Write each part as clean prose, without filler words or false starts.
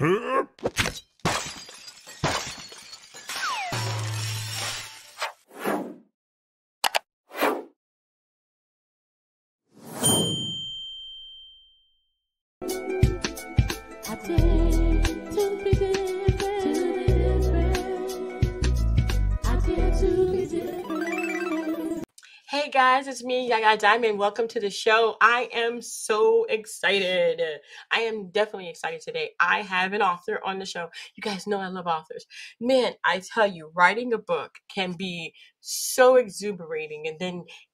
I dare to be different. I dare to be different. Hey guys, it's me, Yaya Diamond. Welcome to the show. I am so excited. I am definitely excited today. I have an author on the show. You guys know I love authors. Man, I tell you, writing a book can be so exuberating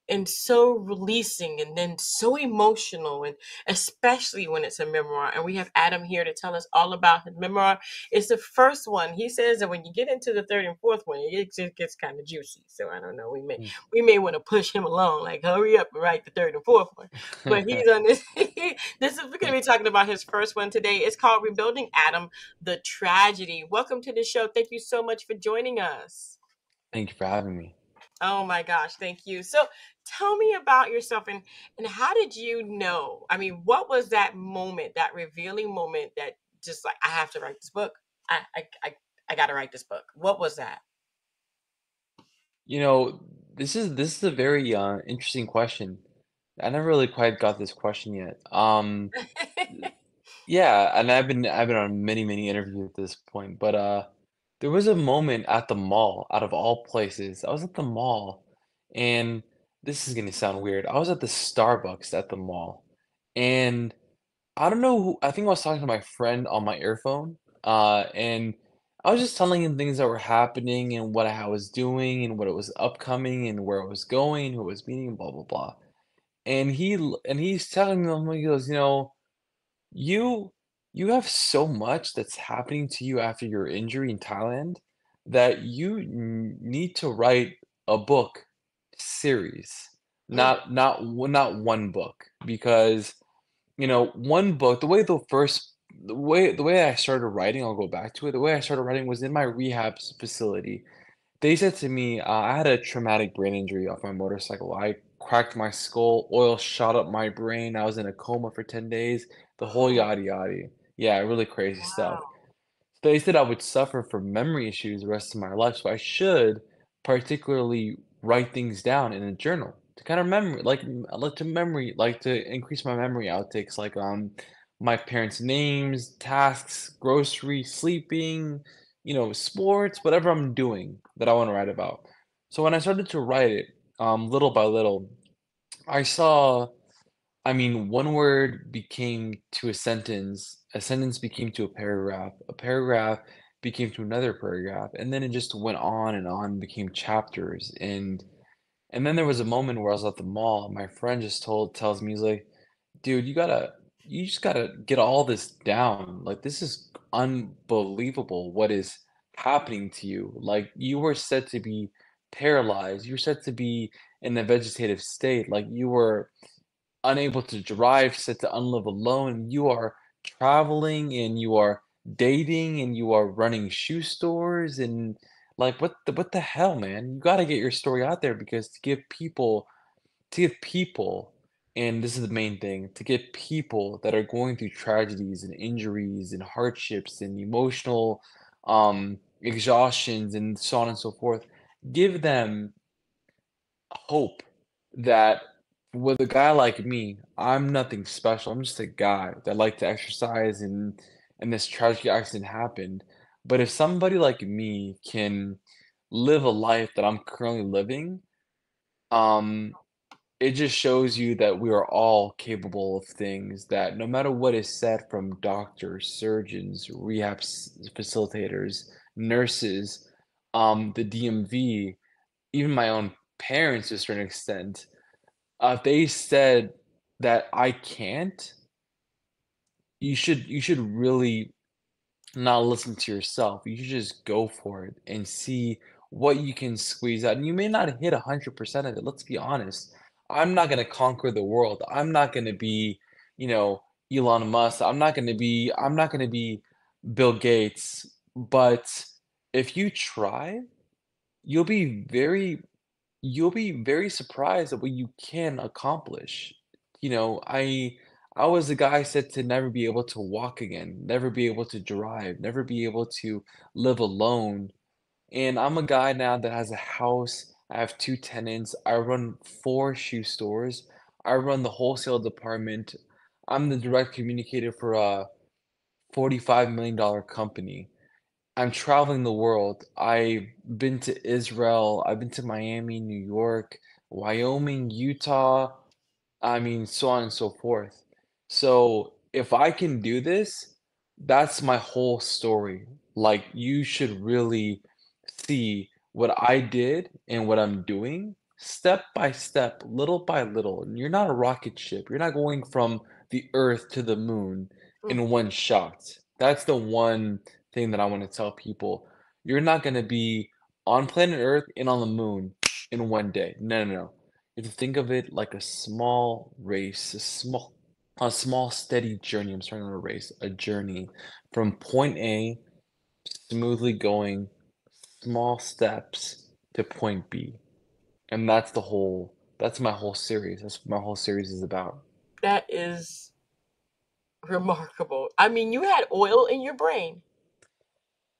and so releasing and then so emotional, and especially when it's a memoir. And we have Adam here to tell us all about his memoir. It's the first one. He says that when you get into the third and fourth one, it just gets kind of juicy. So I don't know. We may want to push him along, like hurry up and write the third and fourth one. But he's on this. We're going to be talking about his first one today. It's called Rebuilding Adam, the Tragedy. Welcome to the show. Thank you so much for joining us. Thank you for having me. Oh my gosh, thank you. So tell me about yourself and how did you know? I mean, what was that moment, that revealing moment that just like, I have to write this book. I got to write this book. What was that? You know, this is a very interesting question. I never really quite got this question yet. Yeah, and I've been on many interviews at this point, but there was a moment at the mall, out of all places. I was at the mall, and this is gonna sound weird. I was at the Starbucks at the mall, and I don't know who, I think I was talking to my friend on my earphone, and I was just telling him things that were happening and what I was doing and what it was upcoming and where I was going, who I was meeting, blah blah blah. And he's telling me, he goes, you you have so much that's happening to you after your injury in Thailand that you need to write a book series, Mm. not one book, because one book, the way I started writing, I'll go back to it. The way I started writing was in my rehab facility. They said to me, I had a traumatic brain injury off my motorcycle. I cracked my skull, oil shot up my brain. I was in a coma for 10 days, the whole Oh, yada yada. Yeah, really crazy stuff. wow. They said I would suffer from memory issues the rest of my life, so I should particularly write things down in a journal to kind of like to increase my memory outtakes, like my parents' names, tasks, grocery, sleeping, sports, whatever I'm doing that I want to write about. So when I started to write it, little by little, I saw I mean, one word became to a sentence became to a paragraph became to another paragraph, and then it just went on, became chapters. And then there was a moment where I was at the mall, and my friend just tells me, he's like, dude, you just gotta get all this down. Like, this is unbelievable what is happening to you. Like, you were said to be paralyzed, you were said to be in a vegetative state, like you were unable to drive, set to unlive alone. You are traveling and you are dating and you are running shoe stores and like what the hell, man? You got to get your story out there because to give people, and this is the main thing, to get people that are going through tragedies and injuries and hardships and emotional exhaustions and so on and so forth, give them hope that with a guy like me, I'm nothing special. I'm just a guy that like to exercise and this tragic accident happened. But if somebody like me can live a life that I'm currently living, um, it just shows you that we are all capable of things that no matter what is said from doctors, surgeons, facilitators, nurses, the DMV, even my own parents to a certain extent, if they said that I can't, you should really not listen to yourself. You should just go for it and see what you can squeeze out. And you may not hit 100% of it. Let's be honest. I'm not gonna conquer the world. I'm not gonna be, you know, Elon Musk. I'm not gonna be Bill Gates. But if you try, you'll be very you'll be very surprised at what you can accomplish. You know, I was the guy said to never be able to walk again, never be able to drive, never be able to live alone. And I'm a guy now that has a house. I have 2 tenants. I run 4 shoe stores. I run the wholesale department. I'm the direct communicator for a $45 million company. I'm traveling the world. I've been to Israel. I've been to Miami, New York, Wyoming, Utah. I mean, so on and so forth. So if I can do this, that's my whole story. Like, you should really see what I did and what I'm doing step by step, little by little. And you're not a rocket ship. You're not going from the Earth to the moon in Mhm. one shot. That's the one thing that I want to tell people. You're not going to be on planet Earth and on the moon in one day. No, no, no. You have to think of it like a small race, a small steady journey. I'm starting on a race, a journey from point A, smoothly going small steps to point B. And that's my whole series. That's what my whole series is about. That is remarkable. I mean, you had oil in your brain.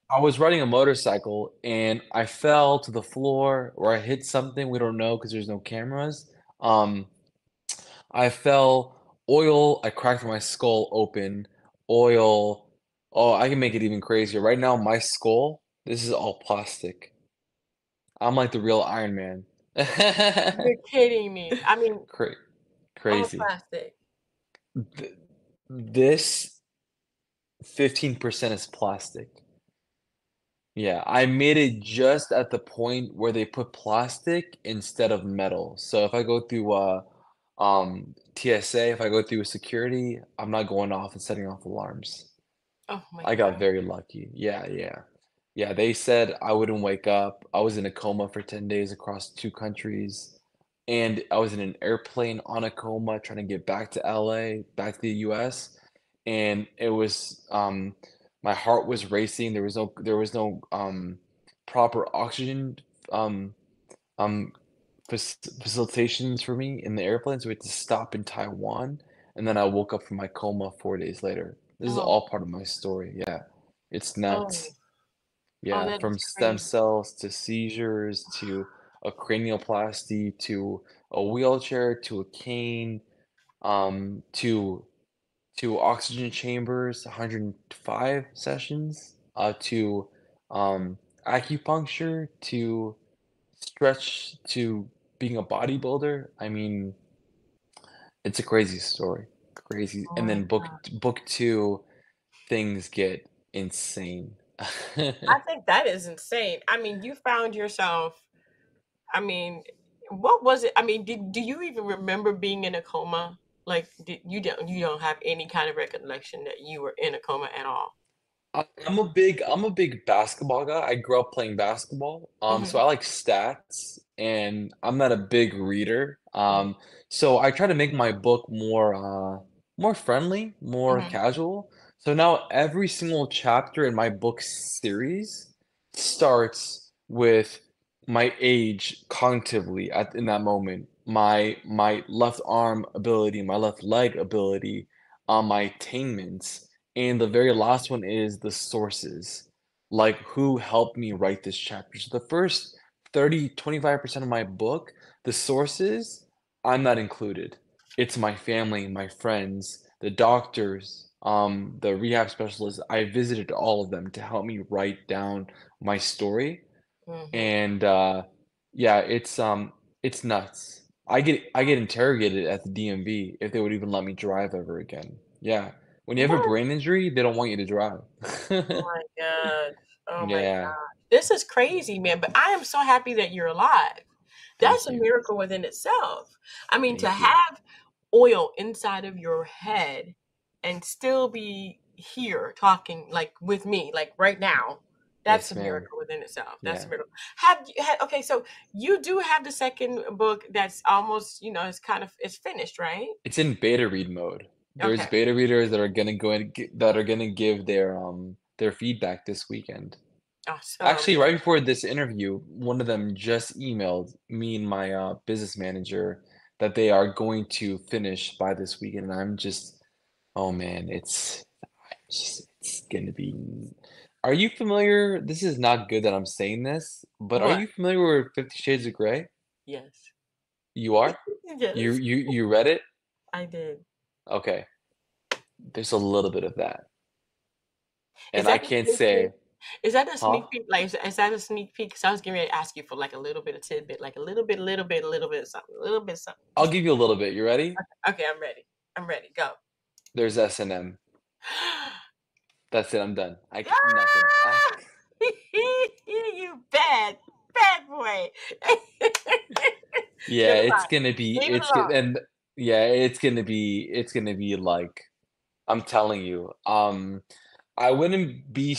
I was riding a motorcycle and I fell to the floor or I hit something. We don't know because there's no cameras. Um, I fell, oil, I cracked my skull open, oil. Oh, I can make it even crazier. Right now, my skull, this is all plastic. I'm like the real Iron Man. You're kidding me. I mean, Cra all crazy. plastic. Th this 15% is plastic. Yeah, I made it just at the point where they put plastic instead of metal. So if I go through TSA, if I go through security, I'm not going off and setting off alarms. Oh my I got God. very lucky. Yeah, yeah. Yeah, they said I wouldn't wake up. I was in a coma for 10 days across 2 countries, and I was in an airplane on a coma trying to get back to LA, back to the US, and it was, my heart was racing. There was no proper oxygen, um um, facilitations for me in the airplane, so we had to stop in Taiwan, and then I woke up from my coma 4 days later. This is Oh, all part of my story, yeah. It's oh, nuts. oh, Yeah, that from is stem crazy. cells to seizures to a cranioplasty to a wheelchair to a cane, to oxygen chambers, 105 sessions, to, acupuncture, to stretch, to being a bodybuilder. I mean, it's a crazy story, crazy. Oh And my then book God. book 2, things get insane. I think that is insane. I mean, you found yourself, I mean, what was it? I mean, do you even remember being in a coma? Like, you don't have any kind of recollection that you were in a coma at all? I'm a big basketball guy. I grew up playing basketball. So Hmm. I like stats and I'm not a big reader. Hmm. So I try to make my book more friendly, more Hmm. casual. So now every single chapter in my book series starts with my age cognitively in that moment, my left arm ability, my left leg ability, my attainments. And the very last one is the sources, like who helped me write this chapter. So the first 25% of my book, the sources, I'm not included. It's my family, my friends, the doctors, the rehab specialists. I visited all of them to help me write down my story. Hmm. And yeah, it's nuts. I get interrogated at the DMV if they would even let me drive ever again. Yeah. When you have a What? brain injury, they don't want you to drive. Oh my gosh. Oh my Yeah, God. This is crazy, man. But I am so happy that you're alive. thank That's a you. miracle within itself. I mean, to Thank you. have oil inside of your head and still be here talking like with me, like right now, that's Yes, a ma'am. miracle within itself. That's a Yeah. miracle. Have you had, okay, so you do have the second book that's almost, it's kind of, it's finished, right? It's in beta read mode. There's Okay. beta readers that are gonna go and that are gonna give their feedback this weekend. Awesome. Actually, right before this interview, one of them just emailed me and my business manager that they are going to finish by this weekend, and I'm just Oh man, it's gonna be. Are you familiar? This is not good that I'm saying this, but are What? you familiar with Fifty Shades of Grey? Yes. You are? Yes, You read it? I did. Okay. There's a little bit of that. Is And I that a can't sneak peek? say, Is that a huh? sneak peek? Like, is that a sneak peek? Because I was getting ready to ask you for like a little bit of tidbit, like a little bit of something, a little bit of something. I'll Just give you a little bit. You ready? okay. I'm ready. I'm ready. Go. There's S&M. That's it. I'm done. Nothing. Ah! You bad boy. Yeah, Never it's mind. gonna be Leave it alone. and yeah, it's gonna be like I'm telling you. I wouldn't be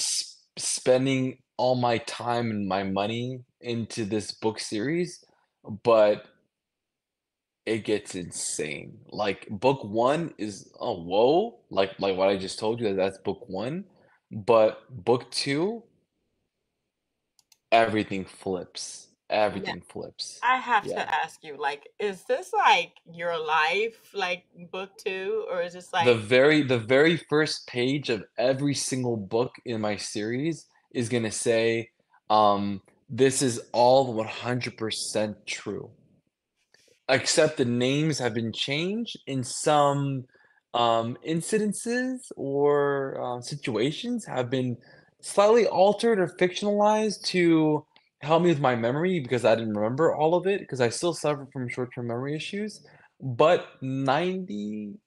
spending all my time and my money into this book series, but it gets insane. Like book one is oh whoa, like what I just told you, that's book one. But book two, everything flips. Yeah, Everything flips. I have Yeah. to ask you, like, is this like your life, like book two, or is this like The very first page of every single book in my series is gonna say, "This is all 100% true." Except the names have been changed in some, incidences or, situations have been slightly altered or fictionalized to help me with my memory because I didn't remember all of it because I still suffer from short-term memory issues, but 97%,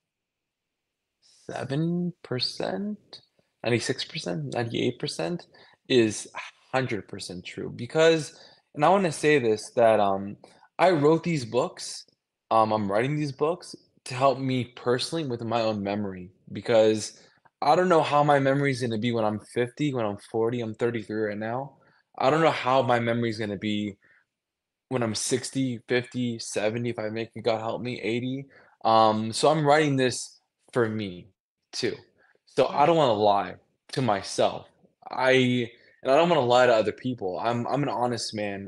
96%, 98% is 100% true because and I wanna say this, that, I wrote these books, I'm writing these books to help me personally with my own memory because I don't know how my memory is gonna be when I'm 50, when I'm 40, I'm 33 right now. I don't yeah, know how my memory is gonna be when I'm 60, 50, 70, if I make it, God help me, 80. So I'm writing this for me too. So I mhm, don't wanna lie to myself. I don't wanna lie to other people. I'm an honest man.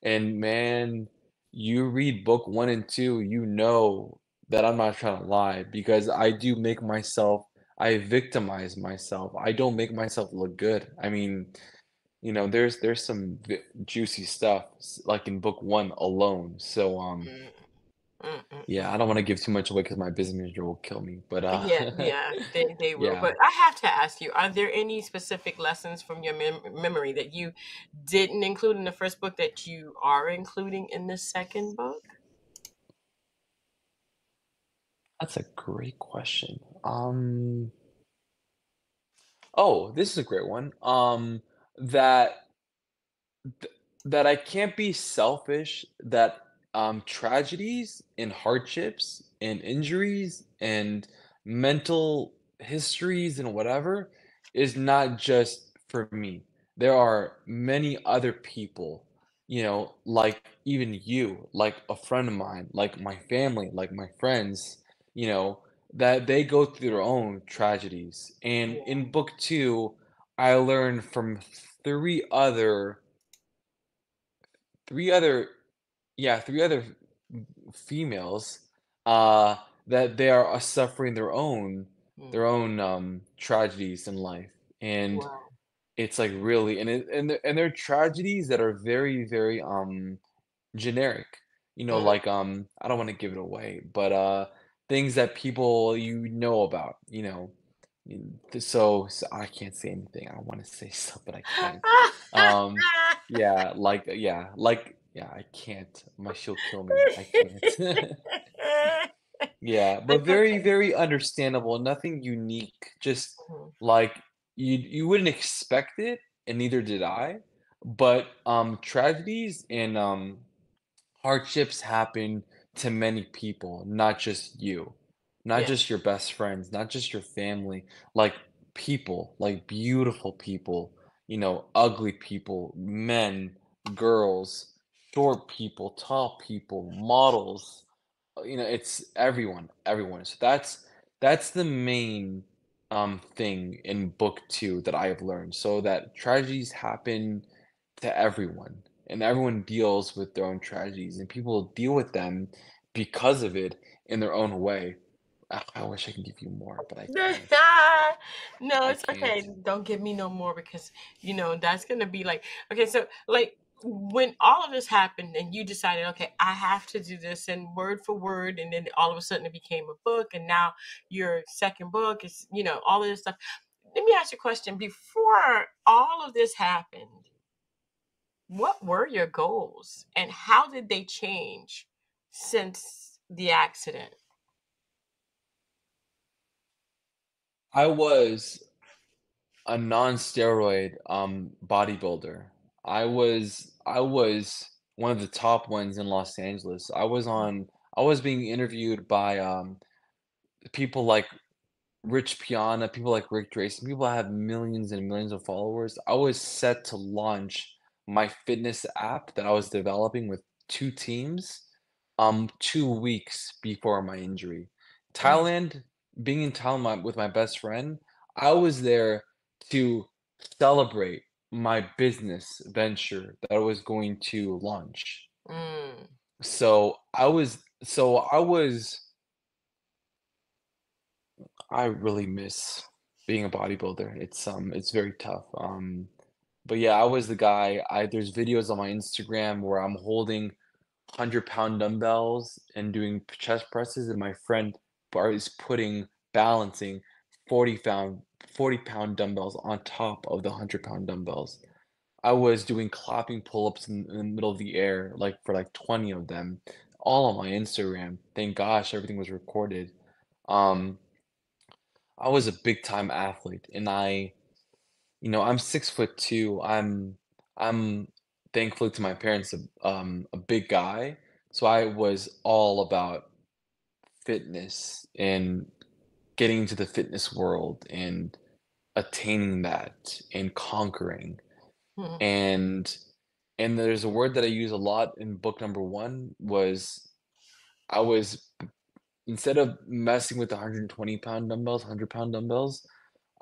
And man, you read book 1 and 2, you know that I'm not trying to lie because I do make myself I victimize myself. I don't make myself look good. I mean, there's some juicy stuff like in book one alone. So mm, mm, mm, yeah, I mm. don't want to give too much away because my business manager will kill me. But Yeah, yeah, they will. yeah, But I have to ask you, are there any specific lessons from your memory that you didn't include in the first book that you are including in the second book? that's a great question. Oh, this is a great one. That that I can't be selfish, that, tragedies and hardships and injuries and mental histories and whatever is not just for me. There are many other people, like even you, like a friend of mine, like my family, like my friends, you know, that they go through their own tragedies. And Yeah, in book 2, I learned from 3 other 3 other yeah, 3 other females, uh, that they are, suffering mm, their own tragedies in life, and wow, it's, like, really and they're tragedies that are very, very, generic, mm, like, I don't wanna give it away, but, things that people about, so I can't say anything. I wanna say stuff, but I can't. Um, yeah, I can't. She'll kill me. I can't. Yeah, but That's very, okay. very understandable, nothing unique, just, Mhm. like, you wouldn't expect it, and neither did I, but, tragedies and, hardships happen to many people, not just you, not Yeah, just your best friends, not just your family, like people, like beautiful people, ugly people, men, girls, short people, tall people, models, it's everyone. So that's the main thing in book 2 that I have learned. So that tragedies happen to everyone and everyone deals with their own tragedies and people deal with them because of it in their own way. I wish I could give you more, but I can't. No, I it's okay. can't. Don't give me no more because that's gonna be like okay. So like when all of this happened and you decided, okay, I have to do this and word for word, and then all of a sudden it became a book, and now your second book is all of this stuff. Let me ask you a question. Before all of this happened, what were your goals and how did they change since the accident? I was a non-steroid bodybuilder. I was one of the top ones in Los Angeles. I was being interviewed by people like Rich Piana, people like Rick Drayson, people that have millions and millions of followers. I was set to launch my fitness app that I was developing with 2 teams, 2 weeks before my injury. Mm, Thailand, being in Thailand with my best friend, I was there to celebrate my business venture that I was going to launch. mm, I really miss being a bodybuilder. It's very tough. But yeah, I was the guy. I There's videos on my Instagram where I'm holding 100-pound dumbbells and doing chest presses, and my friend bar is balancing 40-pound dumbbells on top of the 100-pound dumbbells. I was doing clapping pull-ups in the middle of the air, like for like 20 of them, all on my Instagram. Thank gosh everything was recorded. Um, I was a big time athlete and I'm 6'2". I'm thankfully to my parents a big guy. So I was all about fitness and getting into the fitness world and attaining that and conquering. mm, And there's a word that I use a lot in book number one was I was instead of messing with the 120-pound dumbbells, 100-pound dumbbells,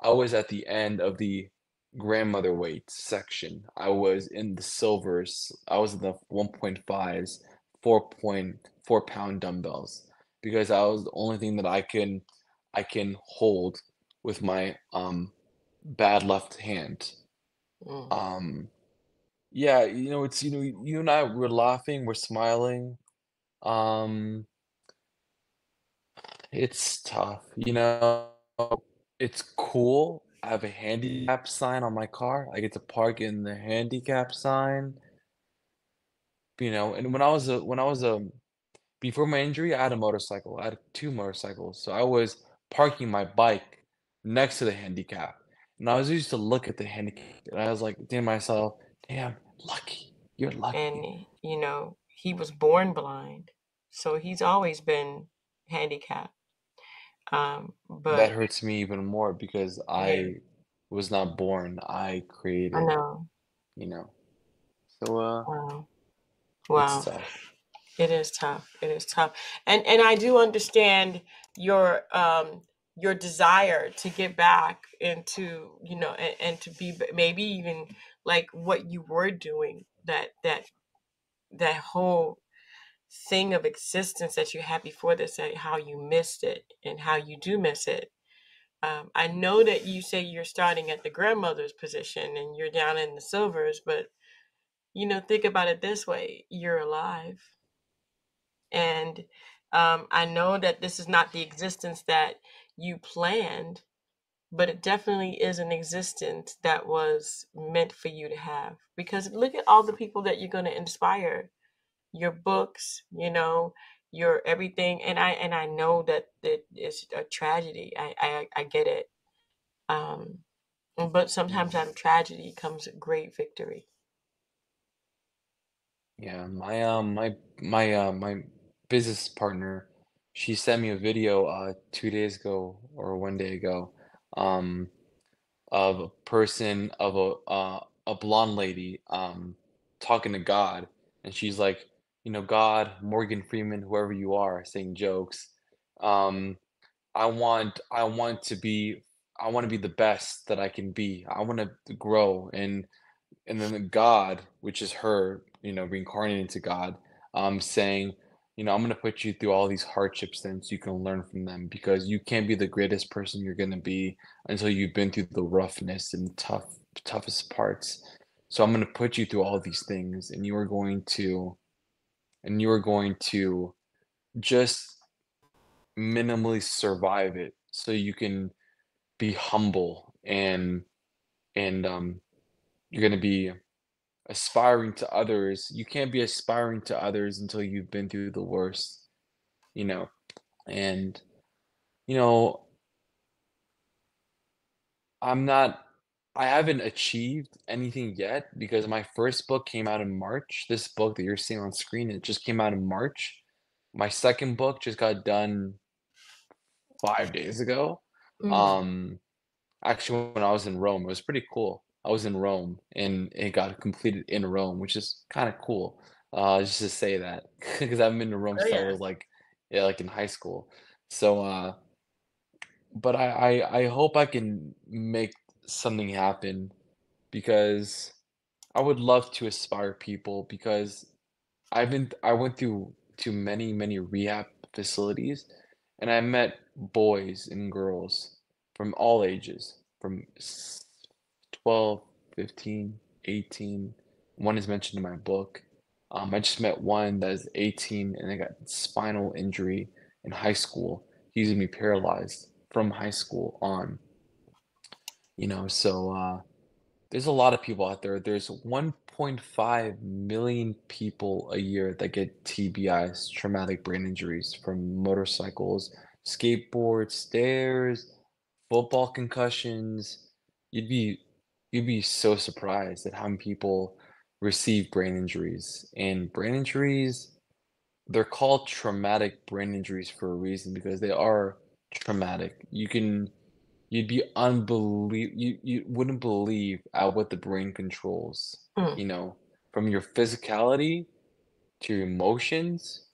I was at the end of the grandmother weight section. I was in the silvers. I was in the 1.5s, 4.4-pound dumbbells because that was the only thing that I can hold with my bad left hand. mm. Um yeah, you and I were laughing, we're smiling. Um it's tough, it's cool. I have a handicap sign on my car. I get to park in the handicap sign, and before my injury, I had a motorcycle. I had 2 motorcycles. So I was parking my bike next to the handicap. And I was used to look at the handicap and I was like, to myself, damn, lucky. You're lucky. And he was born blind, so he's always been handicapped. That But hurts me even more because yeah, I was not born. I I created, know. you know. So Wow, it's wow, tough. it is tough. It is tough, and I do understand your desire to get back into and to be maybe even like what you were doing that whole thing of existence that you had before this, and how you missed it and how you do miss it. I know that you say you're starting at the grandmother's position and you're down in the silvers, but think about it this way: you're alive, and I know that this is not the existence that you planned, but it definitely is an existence that was meant for you to have. Because look at all the people that you're going to inspire, your books, your everything. And I know that it is a tragedy. I get it. Um, but sometimes Mhm. out of tragedy comes great victory. Yeah, my business partner, she sent me a video 2 days ago or 1 day ago, um, of a blonde lady talking to God, and she's like, God, Morgan Freeman, whoever you are, saying jokes. Um, I want to be the best that I can be. I want to grow and then the God, which is her, reincarnated into God, saying, I'm gonna put you through all these hardships then so you can learn from them because you can't be the greatest person you're gonna be until you've been through the roughness and toughest parts. So I'm gonna put you through all these things and you are going to just minimally survive it so you can be humble and you're gonna be aspiring to others. You can't be aspiring to others until you've been through the worst, you know. And you know, I'm not I haven't achieved anything yet because my first book came out in March. This book that you're seeing on screen, it just came out in March. My second book just got done 5 days ago. Mm. Um, Actually, when I was in Rome, it was pretty cool. I was in Rome and it got completed in Rome, which is kind of cool. Just to say that because I've been to Rome Oh since I yeah. was like, yeah, like in high school. So, but I hope I can make something happen because I would love to inspire people because I went through to many rehab facilities and I met boys and girls from all ages, from 12, 15, 18. One is mentioned in my book. I just met one that is 18 and they got spinal injury in high school. He's gonna be paralyzed from high school on, so there's a lot of people out there. There's 1.5 million people a year that get TBIs, traumatic brain injuries, from motorcycles, skateboards, stairs, football concussions. You'd be you'd be so surprised at how many people receive brain injuries. And brain injuries, they're called traumatic brain injuries for a reason because they are traumatic. You'd be you wouldn't believe at what the brain controls, Mm. you know, from your physicality to your emotions,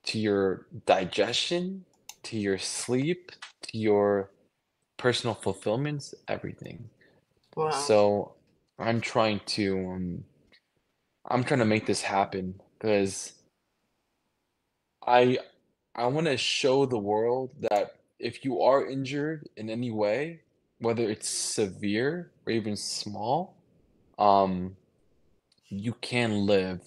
to your digestion, to your sleep, to your personal fulfillments, everything. Wow. So I'm trying to I'm trying to make this happen because I I want to show the world that if you are injured in any way, whether it's severe or even small, um, you can live,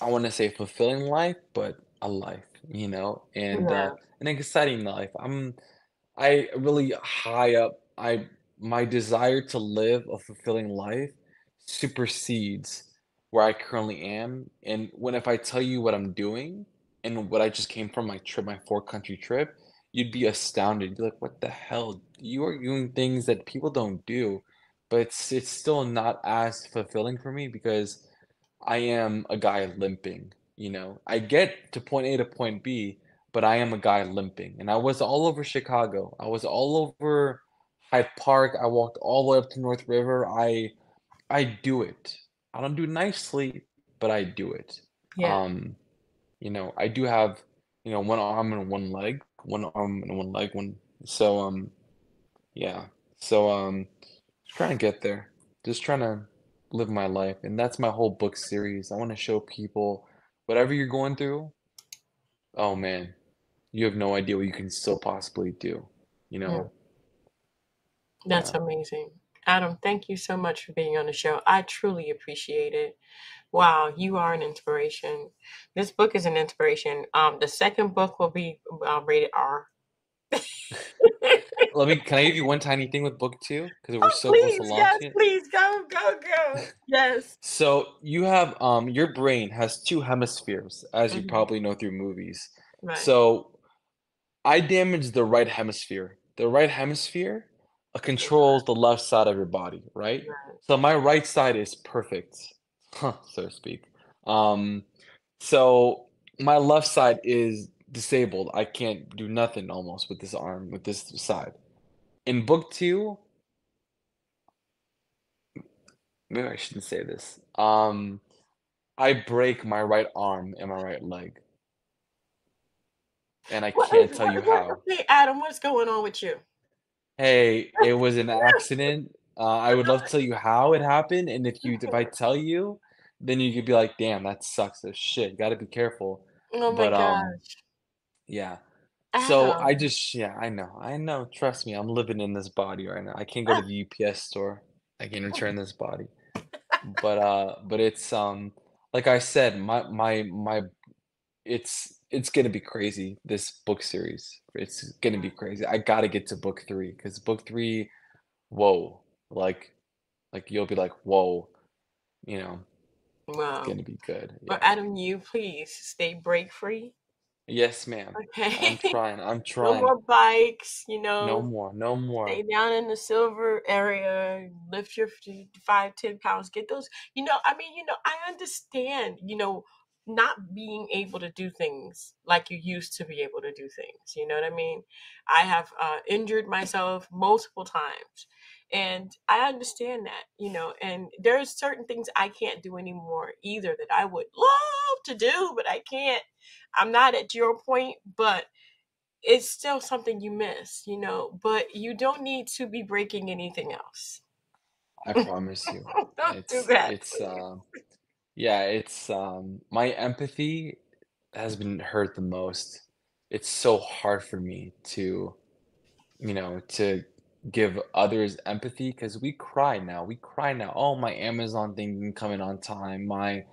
I want to say fulfilling life, but a life, and Yeah. an exciting life. I really high up. My desire to live a fulfilling life supersedes where I currently am. And when if I tell you what I'm doing and what I just came from my trip, my 4 country trip, you'd be astounded. You'd be like, what the hell? You are doing things that people don't do, but it's still not as fulfilling for me because I am a guy limping. I get to point A to point B, but I am a guy limping. And I was all over Chicago. I was all over Hyde Park. I walked all the way up to North River. I do it. I don't do it nicely, but I do it. Yeah. Um, I do have, one arm and one leg, one arm and one leg, one so yeah. So just trying to get there. Just trying to live my life. And that's my whole book series. I want to show people whatever you're going through, oh man, you have no idea what you can still possibly do. You Mm. know? That's Yeah. amazing. Adam, thank you so much for being on the show. I truly appreciate it. Wow, you are an inspiration. This book is an inspiration. The second book will be rated R. Can I give you one tiny thing with book two? Because we're Oh, so close to please, yes, launching it. please, go, go, go. Yes. So you have your brain has two hemispheres, as you Hmm. probably know through movies. Right, So I damaged the right hemisphere. The right hemisphere controls the left side of your body, right? right. So my right side is perfect, huh, so to speak. Um, so my left side is disabled. I can't do nothing almost with this arm, with this side. In book two, maybe I shouldn't say this. I break my right arm and my right leg, and I can't tell you how. Okay, Adam, what's going on with you? Hey, it was an accident. I would love to tell you how it happened, and if I tell you, then you could be like, damn, that sucks as shit. Got to be careful. Oh my But gosh. yeah. So I Adam. just, yeah, I know. Trust me, I'm living in this body right now. I can't go to the UPS store. I can return this body. But it's like I said, it's gonna be crazy, this book series. It's gonna be crazy. I gotta get to book 3 because book 3, whoa, like you'll be like, whoa, you know, it's Wow. gonna be good. Well, Yeah. Adam, you please stay break free. Yes, ma'am. I'm Okay. trying. I'm No trying. more bikes, No more. No stay more. down in the silver area, lift your 5, 10 pounds, get those, I mean, I understand, not being able to do things like you used to be able to do things. You know what I mean? I have injured myself multiple times. And I understand that, and there's certain things I can't do anymore either that I would love to do, but I can't. I'm not at your point, but it's still something you miss, but you don't need to be breaking anything else. I promise you. Don't do that, It's please. yeah, it's my empathy has been hurt the most. It's so hard for me to, to give others empathy because we cry now. We cry now. Oh, my Amazon thing didn't come in on time. My,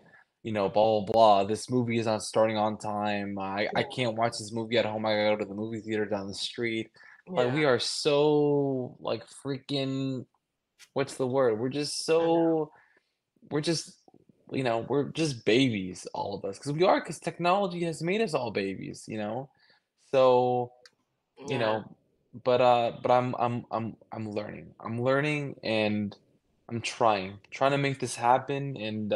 blah blah blah. This movie is not starting on time. I Yeah, can't watch this movie at home. I gotta go to the movie theater down the street. Like yeah, we are so like freaking what's the word? I know. We're just we're just babies, all of us, because we are, because technology has made us all babies, So, you Yeah. know, but I'm learning. I'm learning and I'm trying to make this happen and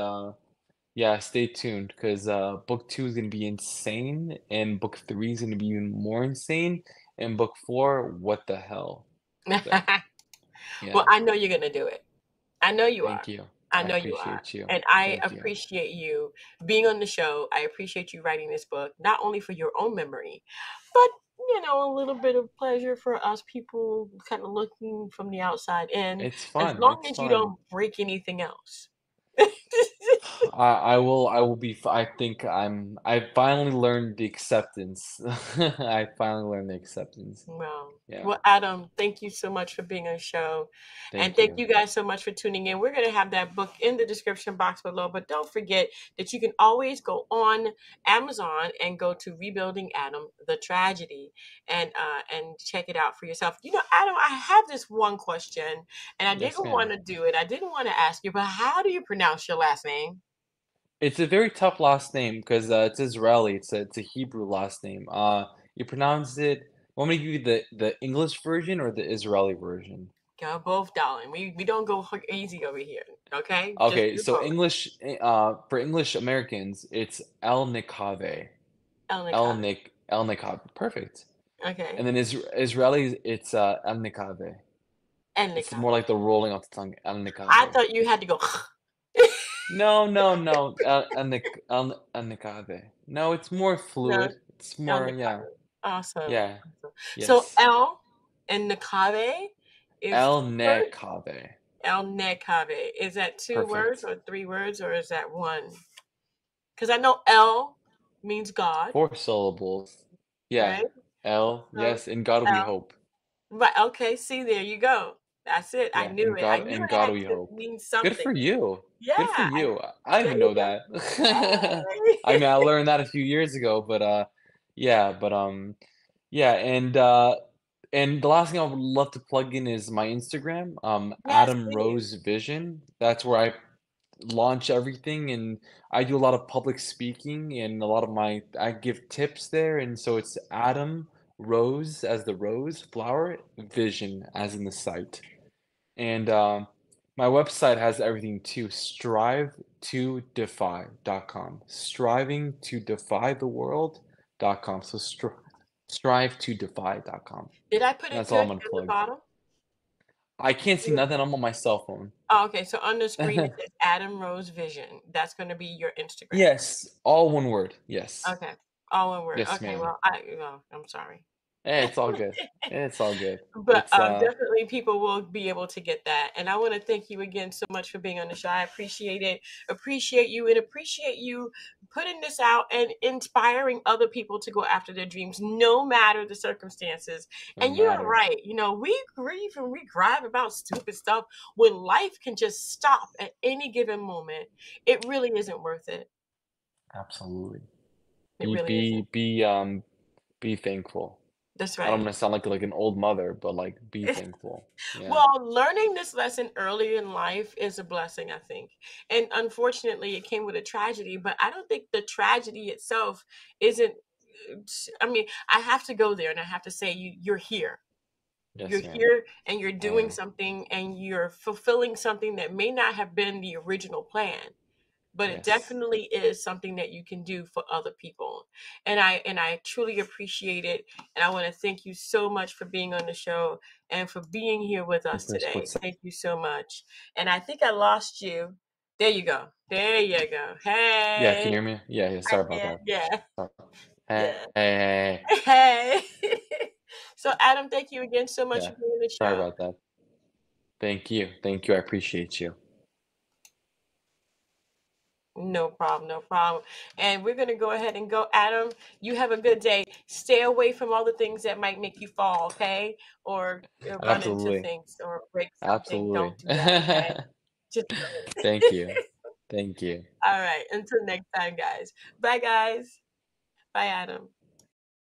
yeah, stay tuned because book 2 is gonna be insane and book 3 is gonna be even more insane and book 4, what the hell? So, Well, yeah, I know you're going to do it. I know you are. thank you. I I know you are. appreciate you. And I Thank you. appreciate you being on the show. I appreciate you writing this book, not only for your own memory, but, a little bit of pleasure for us people kind of looking from the outside in, It's as fun. long It's as you fun. don't break anything else. I will be I think I finally learned the acceptance. I finally learned the acceptance. Yeah. Well, Adam, thank you so much for being on the show. And Thank thank you. you guys so much for tuning in. We're going to have that book in the description box below. But don't forget that you can always go on Amazon and go to Rebuilding Adam, the Tragedy, and check it out for yourself. Adam, I have this one question, and I Yes, didn't ma'am. want to do it. I didn't want to ask you, but how do you pronounce your last name? It's a very tough last name because it's Israeli. It's a Hebrew last name. You pronounce it. Want me to give you the English version or the Israeli version? Go both, darling. We don't go easy over here. Okay, just Okay, do so both. English for English Americans, it's El Nikave. Elnica. El Nikave. Perfect. And Okay, then Israeli, it's El Nikave. It's Elnica. more like the rolling off the tongue. El I Nikave. thought you had to go. No, no, no. El Nikave. No, it's more No, fluid. It's El more, yeah, Nicave. Awesome. yeah, Awesome. So yes. El and Nicave is El 2 words. Nikave. El Nicave. Is that 2 words Perfect. or 3 words or is that one? Because I know El means God, 4 syllables. Yeah. right? El, So yes, in God we El. hope. Right. Okay. See, there you go. That's it. I Yeah, knew it. I knew in it God had we to hope. mean Good something. for you. Yeah. Good for you. I There didn't you know go. that. I mean, Hey. I learned that a few years ago, but yeah, but yeah, and the last thing I would love to plug in is my Instagram, Yes, Adam please. Rose Vision. That's where I launch everything and I do a lot of public speaking and a lot of I give tips there, and so it's Adam Rose as the rose flower, vision as in the site. And my website has everything too, strive2defy.com. Striving to defy the world.com. So strive2defy.com. Did I put it That's all I'm good gonna at the plug. bottom? I can't see nothing. I'm on my cell phone. Oh, okay. So on the screen it says Adam Rose Vision. That's going to be your Instagram. Yes, all one word. Yes. Okay. All one word. Yes, Okay. ma'am. Well, I'm sorry. It's all good. It's all good. But It's, definitely people will be able to get that. And I want to thank you again so much for being on the show. I appreciate it. Appreciate you and appreciate you putting this out and inspiring other people to go after their dreams, no matter the circumstances. no And you are matter. right. We grieve and we gripe about stupid stuff when life can just stop at any given moment. It really isn't worth it. Absolutely. It Be really isn't. be be, um, be thankful. That's I don't right. wanna sound like an old mother, but, like, be thankful. Yeah. Well, learning this lesson early in life is a blessing, I think. And unfortunately, it came with a tragedy, but I don't think the tragedy itself isn't. I mean, I have to go there and I have to say, you're here. You're Yes, ma'am. here and you're I doing am. something and you're fulfilling something that may not have been the original plan, but it Yes. definitely is something that you can do for other people. And I truly appreciate it. And I want to thank you so much for being on the show and for being here with us today. What's Thank you so much. And I think I lost you. There you go. There you go. Yeah, can Hey. you hear me? Yeah, yeah, I sorry about can. that. Yeah. Sorry. Yeah. Hey. Hey. So Adam, thank you again so much Yeah, for being on the sorry show. about that. Thank you. Thank you, I appreciate you. No problem, no problem. And we're going to go ahead and go. Adam, you have a good day. Stay away from all the things that might make you fall, okay? Or run into Absolutely. things or break something. Absolutely. Don't do that, okay? Just don't. Thank you. Thank you. All right. Until next time, guys. Bye, guys. Bye, Adam.